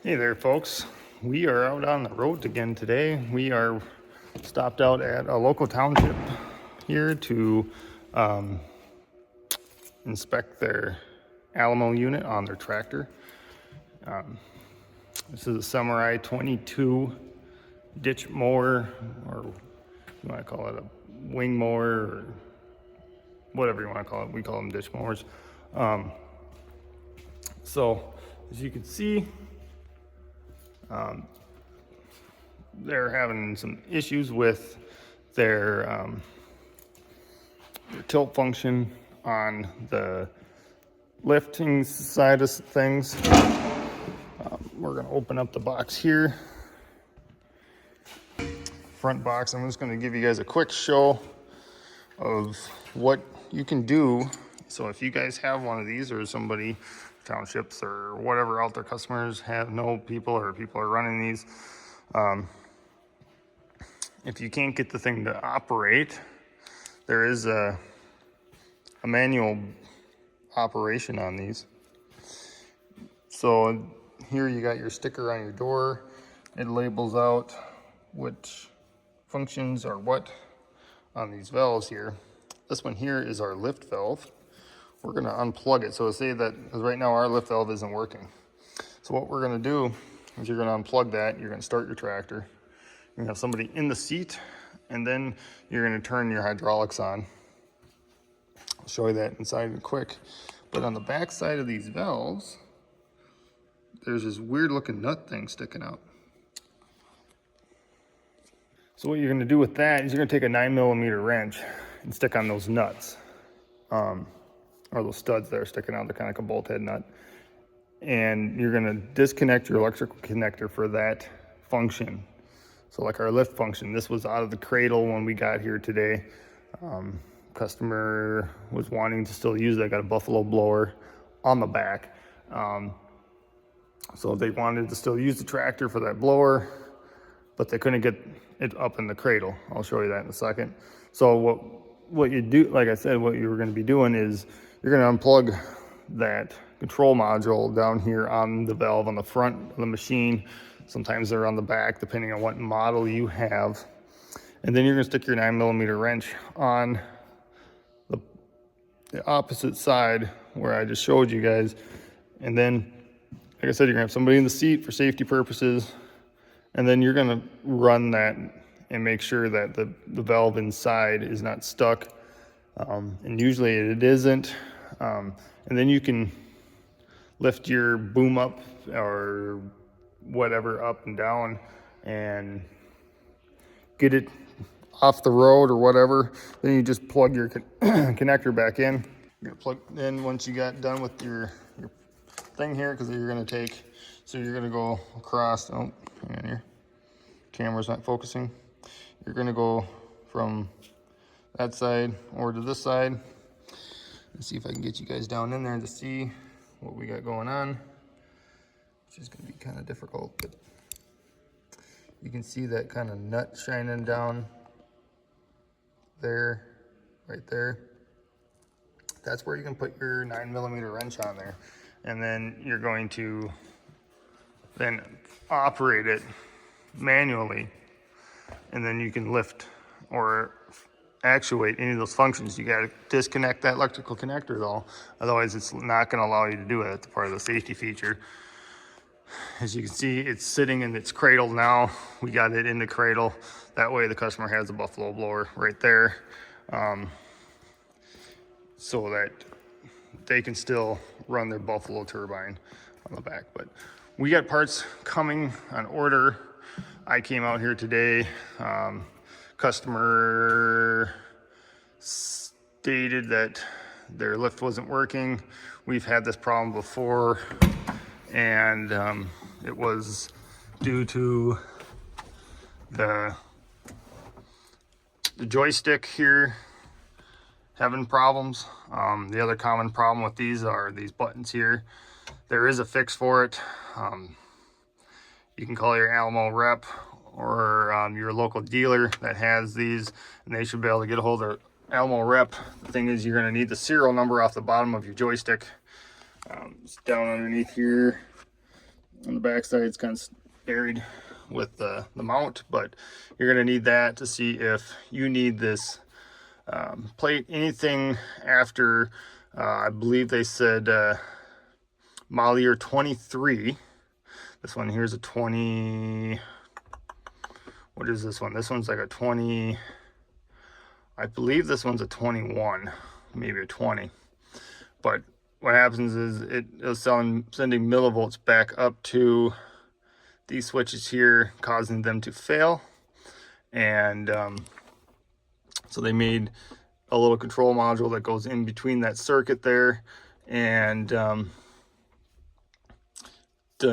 Hey there, folks. We are out on the road again today. We are stopped out at a local township here to inspect their Alamo unit on their tractor. This is a Samurai 22 ditch mower, or you want to call it a wing mower, or whatever you want to call it. We call them ditch mowers. So as you can see, they're having some issues with their tilt function on the lifting side of things. We're going to open up the box here. Front box. I'm just going to give you guys a quick show of what you can do. So if you guys have one of these, or somebody, townships or whatever out there, customers know people, or people are running these, if you can't get the thing to operate, there is a manual operation on these. So here you got your sticker on your door. It labels out which functions are what on these valves here. This one here is our lift valve. We're gonna unplug it. So say that, because right now our lift valve isn't working. So what we're gonna do is you're gonna unplug that, you're gonna start your tractor. You're gonna have somebody in the seat, and then you're gonna turn your hydraulics on. I'll show you that inside quick. But on the back side of these valves, there's this weird looking nut thing sticking out. So what you're gonna do with that is you're gonna take a 9mm wrench and stick on those nuts, or those studs that are sticking out, they're kind of like a bolt head nut. And you're gonna disconnect your electrical connector for that function. So like our lift function, this was out of the cradle when we got here today. Customer was wanting to still use it. I got a Buffalo blower on the back. So they wanted to still use the tractor for that blower, but they couldn't get it up in the cradle. I'll show you that in a second. So what you do, like I said, what you're gonna be doing is you're gonna unplug that control module down here on the valve on the front of the machine. Sometimes they're on the back, depending on what model you have. And then you're gonna stick your 9mm wrench on the opposite side where I just showed you guys. And then, like I said, you're gonna have somebody in the seat for safety purposes. And then you're gonna run that and make sure that the valve inside is not stuck. And usually it isn't. And then you can lift your boom up or whatever up and down and get it off the road or whatever. Then you just plug your connector back in. You're gonna plug in once you got done with your thing here, because you're gonna take, so you're gonna go across, oh, hang on here, camera's not focusing. You're gonna go from that side over to this side. Let's see if I can get you guys down in there to see what we got going on, which is gonna be kind of difficult, but you can see that kind of nut shining down there, right there. That's where you can put your 9mm wrench on there. And then you're going to then operate it manually. And then you can lift or actuate any of those functions. You gotta disconnect that electrical connector though. Otherwise it's not gonna allow you to do it. It's part of the safety feature. As you can see, it's sitting in its cradle now. We got it in the cradle. That way the customer has a Buffalo blower right there. So that they can still run their Buffalo turbine on the back. But we got parts coming on order. I came out here today. Customer stated that their lift wasn't working. We've had this problem before, and it was due to the joystick here having problems. The other common problem with these are these buttons here. There is a fix for it. You can call your Alamo rep or your local dealer that has these, and they should be able to get a hold of Alamo rep. The thing is, you're going to need the serial number off the bottom of your joystick. It's down underneath here. On the back side, it's kind of buried with the mount, but you're going to need that to see if you need this plate. Anything after, I believe they said model year 23. This one here's a 20. What is this one? This one's like a 20. I believe this one's a 21, maybe a 20. But what happens is it is sending millivolts back up to these switches here, causing them to fail. And so they made a little control module that goes in between that circuit there, and to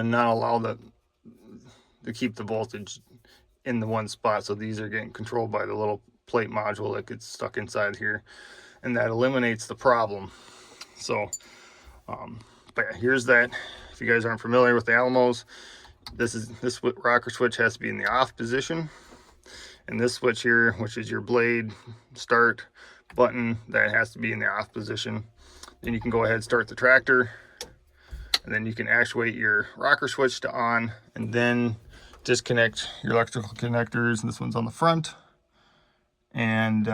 not allow to keep the voltage in the one spot. So these are getting controlled by the little plate module that gets stuck inside here, and that eliminates the problem. So but yeah, here's that. If you guys aren't familiar with the Alamos, this rocker switch has to be in the off position, and this switch here, which is your blade start button, that has to be in the off position. Then you can go ahead and start the tractor, and then you can actuate your rocker switch to on, and then disconnect your electrical connectors, and this one's on the front, and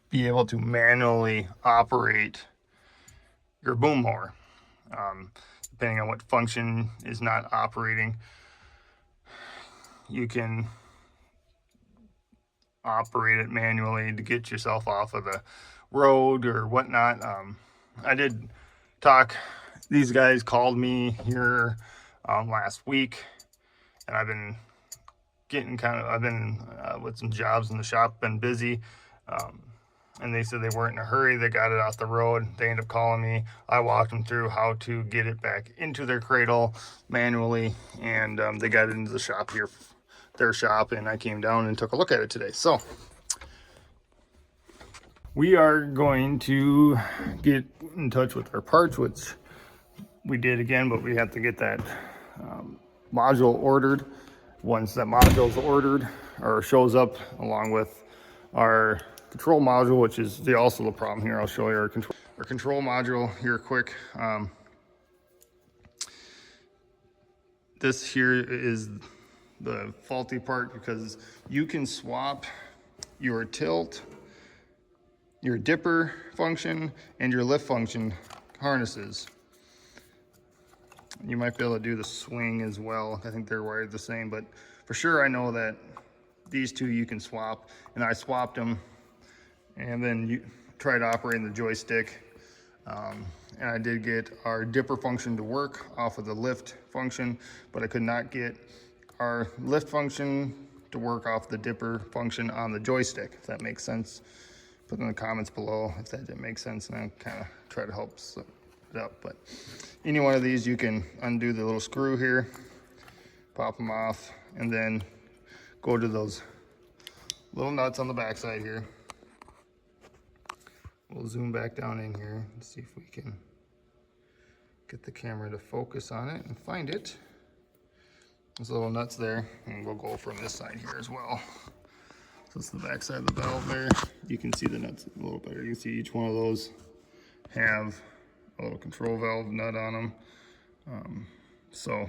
be able to manually operate your boom mower. Depending on what function is not operating, you can operate it manually to get yourself off of the road or whatnot. I did talk, these guys called me here last week, and I've been getting with some jobs in the shop, been busy. And they said they weren't in a hurry. They got it off the road. They ended up calling me. I walked them through how to get it back into their cradle manually, and they got it into the shop here, their shop, and I came down and took a look at it today. So we are going to get in touch with our parts, which we did again, but we have to get that module ordered. Once that module is ordered or shows up along with our control module, which is also the problem here. I'll show you our control module here quick. This here is the faulty part, because you can swap your tilt, your dipper function, and your lift function harnesses. You might be able to do the swing as well. I think they're wired the same, but for sure I know that these two you can swap, and I swapped them. And then you tried operating the joystick, and I did get our dipper function to work off of the lift function, but I could not get our lift function to work off the dipper function on the joystick, if that makes sense. Put in the comments below if that didn't make sense, and I'll kind of try to help set it up. But any one of these, you can undo the little screw here, pop them off, and then go to those little nuts on the back side here. We'll zoom back down in here and see if we can get the camera to focus on it and find it. There's little nuts there, and we'll go from this side here as well. So it's the back side of the valve there. You can see the nuts a little better. You can see each one of those have a little control valve nut on them. So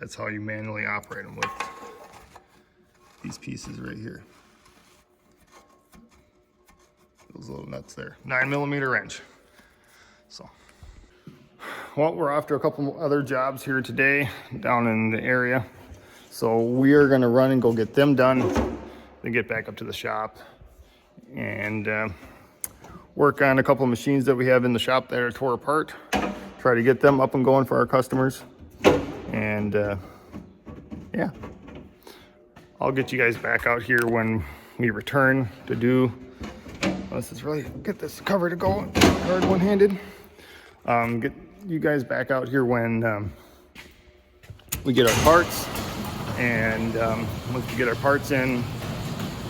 that's how you manually operate them, with these pieces right here. Those little nuts there. 9mm wrench. So, well, we're off to a couple other jobs here today down in the area. So we are gonna run and go get them done, then get back up to the shop and work on a couple of machines that we have in the shop that are tore apart. Try to get them up and going for our customers. And yeah. I'll get you guys back out here when we return to do, let's just really get this cover to go, hard one-handed. Get you guys back out here when we get our parts, and once we get our parts in,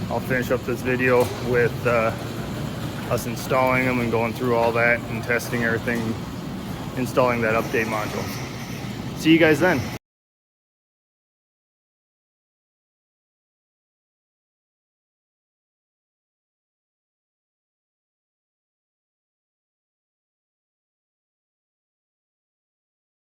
I'll finish up this video with us installing them and going through all that and testing everything, installing that update module. See you guys then.